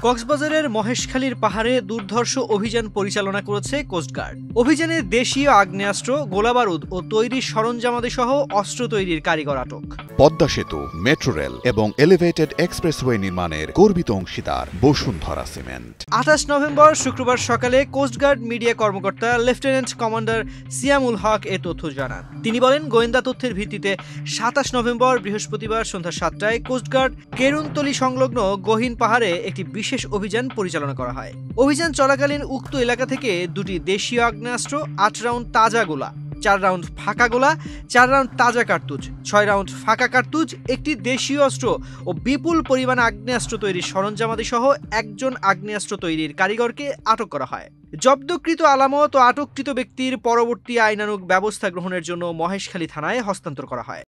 কক্সবাজারের মহেশখালীর পাহাড়ে দুর্ধর্ষ অভিযান পরিচালনা করেছে কোস্টগার্ড। অভিযানে দেশীয় আগ্নেয়াস্ত্র, গোলাবারুদ ও তৈরির সরঞ্জামাদি সহ অস্ত্র তৈরির কারিগর আটক। পদ্মা সেতু, মেট্রো রেল এবং এলিভেটেড এক্সপ্রেসওয়ে নির্মাণের গর্বিত অংশীদার বসুন্ধরা সিমেন্ট। 28 নভেম্বর শুক্রবার সকালে কোস্টগার্ড মিডিয়া কর্মকর্তা লেফটেন্যান্ট কমান্ডার সিয়ামুল হক এ তথ্য জানান। তিনি বলেন, গোয়েন্দা তথ্যের ভিত্তিতে 27 নভেম্বর বৃহস্পতিবার সন্ধ্যা 7টায় কোস্টগার্ড কেরুনতলি সংলগ্ন গহীন পাহাড়ে একটি বিশেষ অভিযান পরিচালনা করা হয়। অভিযান চলাকালীন উক্ত এলাকা থেকে দুটি দেশীয় আগ্নেয়াস্ত্র, 8 রাউন্ড তাজা গোলা, 4 রাউন্ড ফাঁকা গোলা, 4 রাউন্ড তাজা কার্তুজ, 6 রাউন্ড ফাঁকা কার্তুজ, একটি দেশীয় অস্ত্র ও বিপুল পরিমাণে আগ্নেয়াস্ত্র তৈরির সরঞ্জামাদি সহ একজন আগ্নেয়াস্ত্র তৈরির কারিগরকে আটক করা হয়। জব্দকৃত আলামত ও আটককৃত ব্যক্তির পরবর্তী আইনানুগ ব্যবস্থা গ্রহণের জন্য মহেশখালী থানায় হস্তান্তর করা হয়।